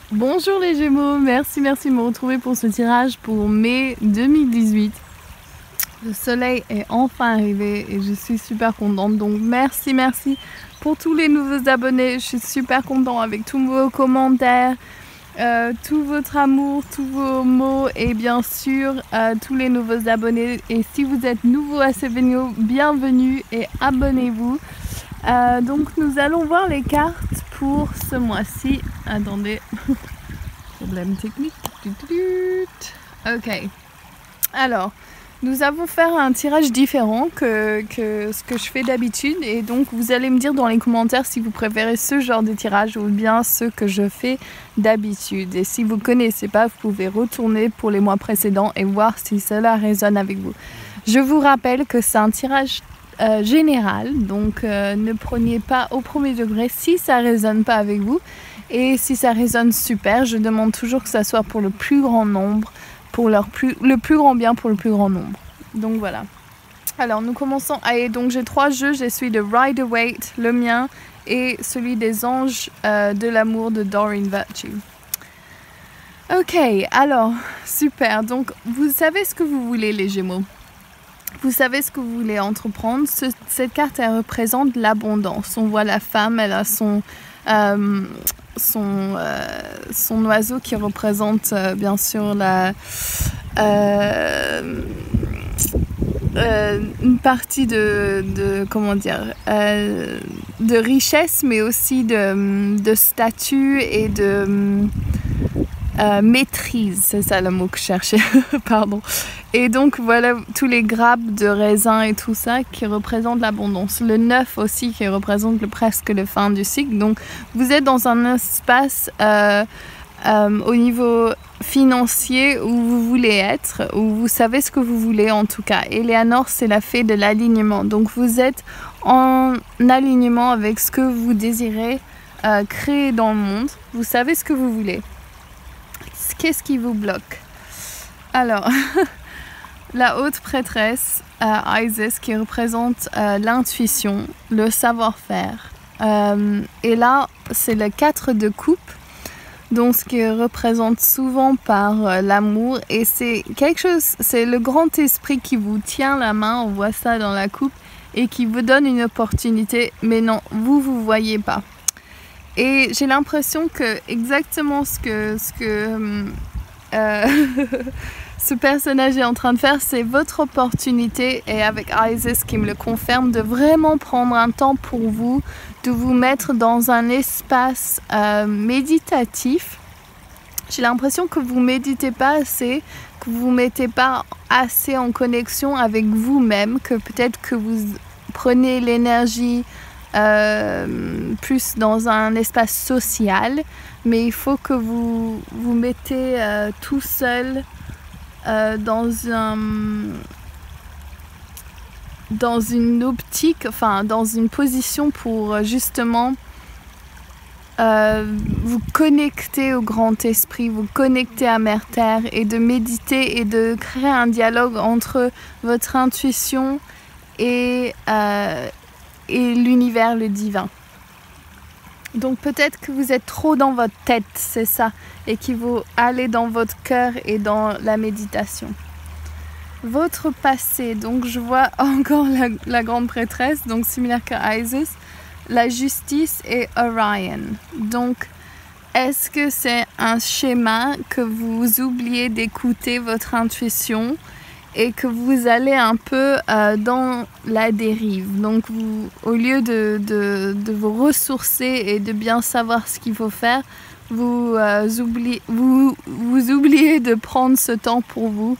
Bonjour les Gémeaux, merci de me retrouver pour ce tirage pour mai 2018. Le soleil est enfin arrivé et je suis super contente, donc merci pour tous les nouveaux abonnés. Je suis super contente avec tous vos commentaires, tout votre amour, tous vos mots et bien sûr tous les nouveaux abonnés. Et si vous êtes nouveau à cette vidéo, bienvenue et abonnez-vous. Donc nous allons voir les cartes pour ce mois-ci. Attendez, problème technique. Ok, alors nous allons faire un tirage différent que ce que je fais d'habitude, et donc vous allez me dire dans les commentaires si vous préférez ce genre de tirage ou bien ce que je fais d'habitude. Et si vous ne connaissez pas, vous pouvez retourner pour les mois précédents et voir si cela résonne avec vous. Je vous rappelle que c'est un tirage général, donc ne prenez pas au premier degré si ça résonne pas avec vous, et si ça résonne, super. Je demande toujours que ça soit pour le plus grand nombre, pour le plus grand bien pour le plus grand nombre. Donc voilà. Alors nous commençons. Allez, donc j'ai 3 jeux. J'ai celui de Rider-Waite, le mien, et celui des anges de l'amour de Doreen Virtue. Ok, alors super. Donc vous savez ce que vous voulez, les Gémeaux. Vous savez ce que vous voulez entreprendre. Cette carte, elle représente l'abondance. On voit la femme, elle a son oiseau qui représente bien sûr une partie de comment dire, de richesse, mais aussi de statut et de maîtrise, c'est ça le mot que je cherchais, pardon. Et donc voilà tous les grappes de raisin et tout ça qui représentent l'abondance. Le 9 aussi qui représente presque la fin du cycle. Donc vous êtes dans un espace au niveau financier où vous voulez être, où vous savez ce que vous voulez en tout cas. Eleanor, c'est la fée de l'alignement. Donc vous êtes en alignement avec ce que vous désirez créer dans le monde. Vous savez ce que vous voulez. Qu'est-ce qui vous bloque? Alors, la haute prêtresse, Isis, qui représente l'intuition, le savoir-faire. Et là, c'est le 4 de coupe, donc ce qui représente souvent par l'amour. Et c'est quelque chose, c'est le grand esprit qui vous tient la main, on voit ça dans la coupe, et qui vous donne une opportunité, mais non, vous voyez pas. Et j'ai l'impression que exactement ce que ce personnage est en train de faire, c'est votre opportunité, et avec Isis qui me le confirme, de vraiment prendre un temps pour vous, de vous mettre dans un espace méditatif. J'ai l'impression que vous méditez pas assez, que vous mettez pas assez en connexion avec vous-même, que peut-être que vous prenez l'énergie plus dans un espace social, mais il faut que vous vous mettez tout seul dans une optique, enfin dans une position pour justement vous connecter au grand esprit, vous connecter à Mère Terre, et de méditer et de créer un dialogue entre votre intuition et l'univers, le divin. Donc peut-être que vous êtes trop dans votre tête, c'est ça, et qu'il faut aller dans votre cœur et dans la méditation. Votre passé, donc je vois encore la grande prêtresse, donc similaire qu'à Isis, la justice et Orion. Donc est-ce que c'est un schéma que vous oubliez d'écouter votre intuition et que vous allez un peu dans la dérive? Donc vous, au lieu de vous ressourcer et de bien savoir ce qu'il faut faire, vous oubliez de prendre ce temps pour vous.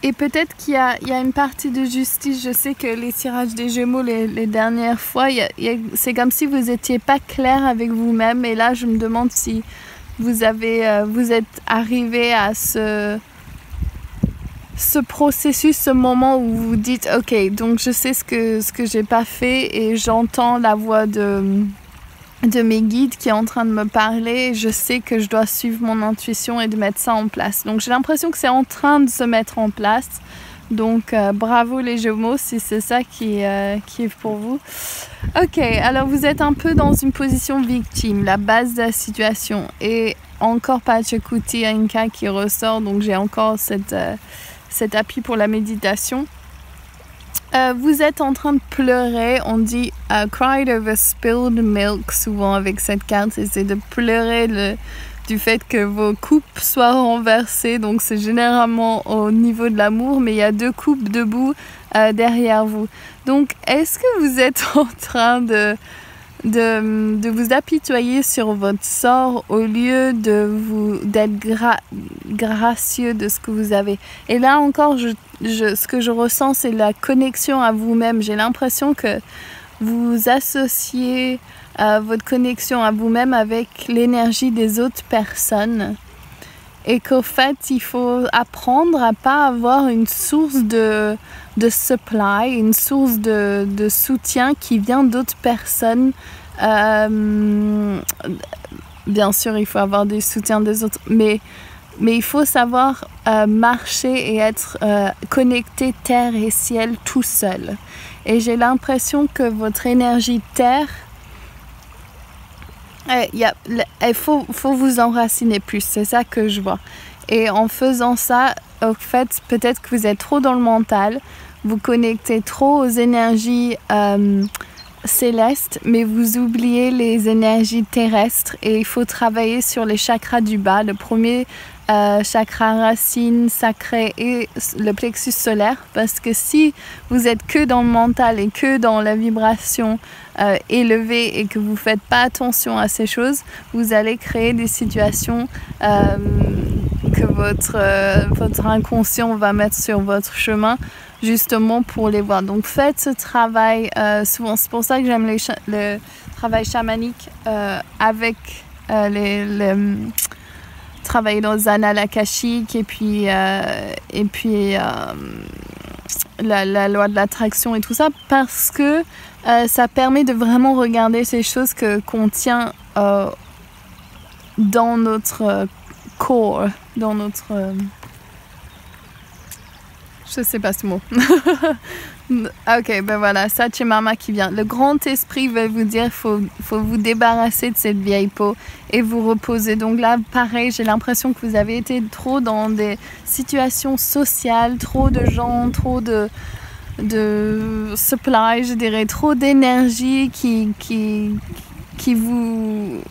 Et peut-être qu'il y a une partie de justice. Je sais que les tirages des Gémeaux, les dernières fois, c'est comme si vous n'étiez pas clair avec vous-même. Et là, je me demande si vous êtes arrivé à ce processus, ce moment où vous dites ok, donc je sais ce que j'ai pas fait, et j'entends la voix de mes guides qui est en train de me parler. Je sais que je dois suivre mon intuition et de mettre ça en place. Donc j'ai l'impression que c'est en train de se mettre en place. Donc bravo les Gémeaux si c'est ça qui est pour vous. Ok, alors vous êtes un peu dans une position victime, la base de la situation. Et encore Pachacuti Inca qui ressort, donc j'ai encore cet appui pour la méditation. Vous êtes en train de pleurer, on dit cried over spilled milk souvent avec cette carte, c'est de pleurer du fait que vos coupes soient renversées, donc c'est généralement au niveau de l'amour, mais il y a 2 coupes debout derrière vous. Donc est-ce que vous êtes en train de vous apitoyer sur votre sort au lieu d'être gracieux de ce que vous avez? Et là encore, ce que je ressens, c'est la connexion à vous-même. J'ai l'impression que vous associez votre connexion à vous-même avec l'énergie des autres personnes. Et qu'au fait, il faut apprendre à pas avoir une source de supply, une source de soutien qui vient d'autres personnes. Bien sûr, il faut avoir des soutiens des autres, mais il faut savoir marcher et être connecté terre et ciel tout seul. Et j'ai l'impression que votre énergie terre, il faut vous enraciner plus, c'est ça que je vois. Et en faisant ça, au fait, peut-être que vous êtes trop dans le mental, vous connectez trop aux énergies célestes, mais vous oubliez les énergies terrestres et il faut travailler sur les chakras du bas. Le premier chakra racine sacré et le plexus solaire, parce que si vous êtes que dans le mental et que dans la vibration élevée et que vous faites pas attention à ces choses, vous allez créer des situations que votre inconscient va mettre sur votre chemin justement pour les voir. Donc faites ce travail souvent. C'est pour ça que j'aime le travail chamanique avec travailler dans les annales akashiques et puis la loi de l'attraction et tout ça, parce que ça permet de vraiment regarder ces choses qu'on tient dans notre corps, dans notre je sais pas ce mot. Ok, ben voilà, Sachimama qui vient. Le grand esprit veut vous dire faut vous débarrasser de cette vieille peau et vous reposer. Donc là, pareil, j'ai l'impression que vous avez été trop dans des situations sociales, trop de gens, trop de supply, je dirais, trop d'énergie qui vous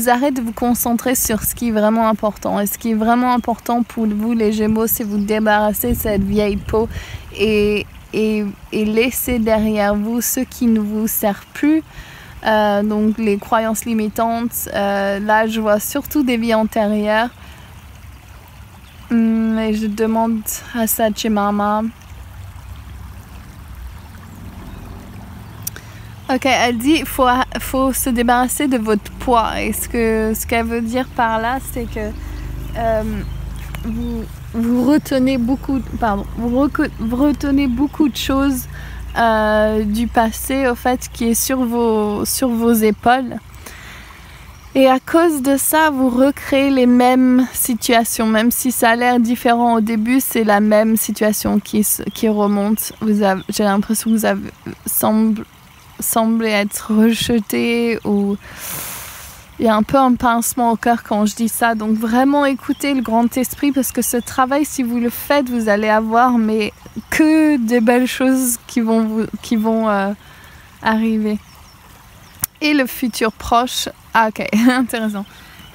arrête de vous concentrer sur ce qui est vraiment important. Et ce qui est vraiment important pour vous, les Gémeaux, c'est vous débarrasser de cette vieille peau et laisser derrière vous ce qui ne vous sert plus. Donc les croyances limitantes. Là, je vois surtout des vies antérieures. Et je demande à Sachimama. Ok, elle dit faut se débarrasser de votre poids. Et ce qu'elle veut dire par là, c'est que vous retenez beaucoup de choses du passé, au fait, qui est sur vos épaules. Et à cause de ça, vous recréez les mêmes situations, même si ça a l'air différent au début, c'est la même situation qui remonte. J'ai l'impression que vous avez semblez être rejeté, ou il y a un peu un pincement au cœur quand je dis ça. Donc vraiment écoutez le grand esprit, parce que ce travail, si vous le faites, vous allez avoir mais que des belles choses qui vont arriver. Et le futur proche, ok, intéressant.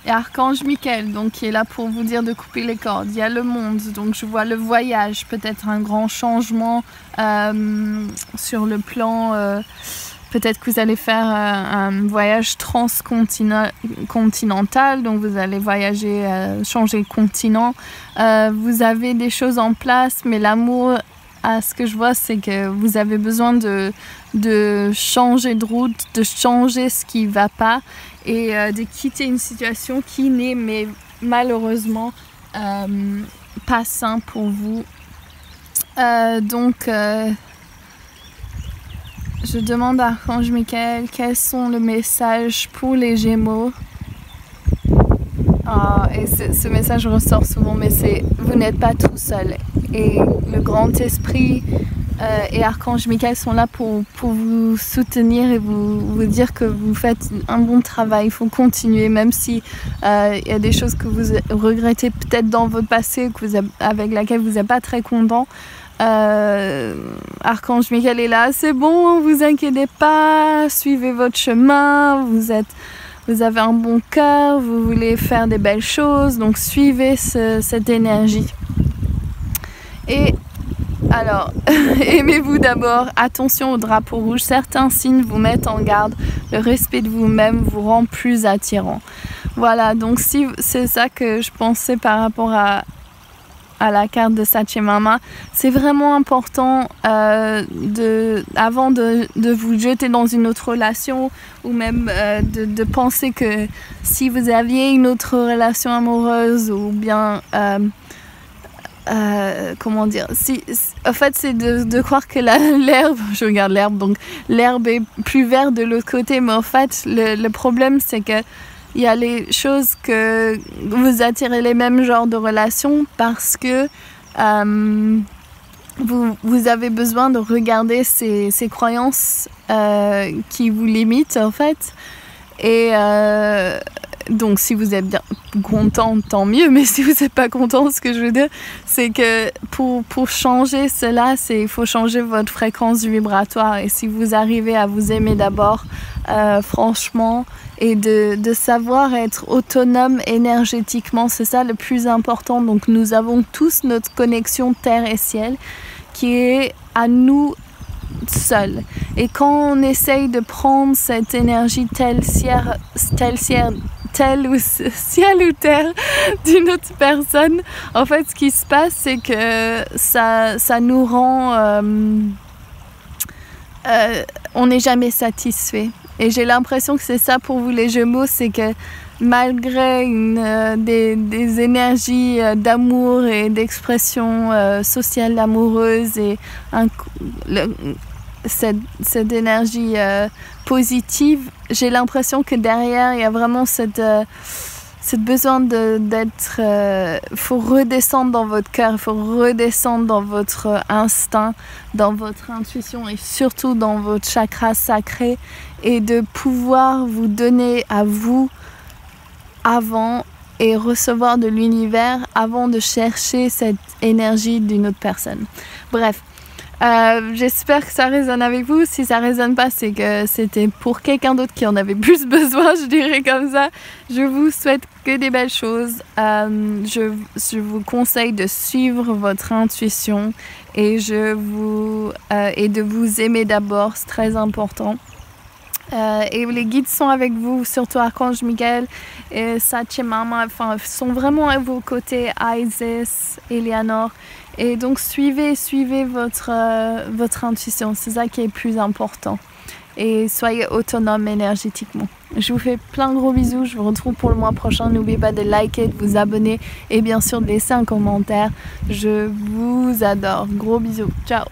Et Archange Michael, donc qui est là pour vous dire de couper les cordes. Il y a le monde, donc je vois le voyage, peut-être un grand changement sur le plan. Peut-être que vous allez faire un voyage transcontinental, donc vous allez voyager, changer de continent. Vous avez des choses en place, mais l'amour, à ce que je vois, c'est que vous avez besoin de changer de route, de changer ce qui ne va pas et de quitter une situation qui n'est mais malheureusement pas sain pour vous. Donc je demande à Archange Michael quels sont les messages pour les Gémeaux. Et ce message ressort souvent, mais c'est vous n'êtes pas tout seul. et le grand esprit et Archange Michael sont là pour vous soutenir et vous dire que vous faites un bon travail. Il faut continuer, même si y a des choses que vous regrettez peut-être dans votre passé, avec laquelle vous n'êtes pas très content. Archange Michael est là, c'est bon, vous inquiétez pas, suivez votre chemin, vous avez un bon cœur, vous voulez faire des belles choses, donc suivez cette énergie. Et alors, aimez-vous d'abord, attention au drapeau rouge, certains signes vous mettent en garde, le respect de vous-même vous rend plus attirant. Voilà, donc si c'est ça que je pensais par rapport à la carte de Sachemama, c'est vraiment important avant de vous jeter dans une autre relation ou même de penser que si vous aviez une autre relation amoureuse ou bien comment dire, en fait c'est de croire que l'herbe, je regarde l'herbe, donc l'herbe est plus verte de l'autre côté, mais en fait le problème c'est que il y a les choses que vous attirez les mêmes genres de relations parce que vous avez besoin de regarder ces croyances qui vous limitent en fait. Et donc si vous êtes bien content, tant mieux, mais si vous n'êtes pas content, ce que je veux dire, c'est que pour changer cela, il faut changer votre fréquence vibratoire. Et si vous arrivez à vous aimer d'abord, franchement, et de savoir être autonome énergétiquement, c'est ça le plus important. Donc nous avons tous notre connexion terre et ciel qui est à nous seuls. Et quand on essaye de prendre cette énergie ciel ou terre d'une autre personne, en fait ce qui se passe c'est que ça nous rend on n'est jamais satisfait. Et j'ai l'impression que c'est ça pour vous les Gémeaux, c'est que malgré des énergies d'amour et d'expression sociale amoureuse et cette énergie positive, j'ai l'impression que derrière il y a vraiment cette besoin d'être, faut redescendre dans votre cœur, il faut redescendre dans votre instinct, dans votre intuition et surtout dans votre chakra sacré et de pouvoir vous donner à vous avant et recevoir de l'univers avant de chercher cette énergie d'une autre personne. Bref. J'espère que ça résonne avec vous. Si ça résonne pas, c'est que c'était pour quelqu'un d'autre qui en avait plus besoin, je dirais comme ça. Je vous souhaite que des belles choses. Je vous conseille de suivre votre intuition et et de vous aimer d'abord, c'est très important. Et les guides sont avec vous, surtout Archange Michael et Sachemama, sont vraiment à vos côtés, Isis, Eleanor. Et donc suivez votre intuition, c'est ça qui est le plus important. Et soyez autonome énergétiquement. Je vous fais plein de gros bisous, je vous retrouve pour le mois prochain. N'oubliez pas de liker, de vous abonner et bien sûr de laisser un commentaire. Je vous adore. Gros bisous, ciao.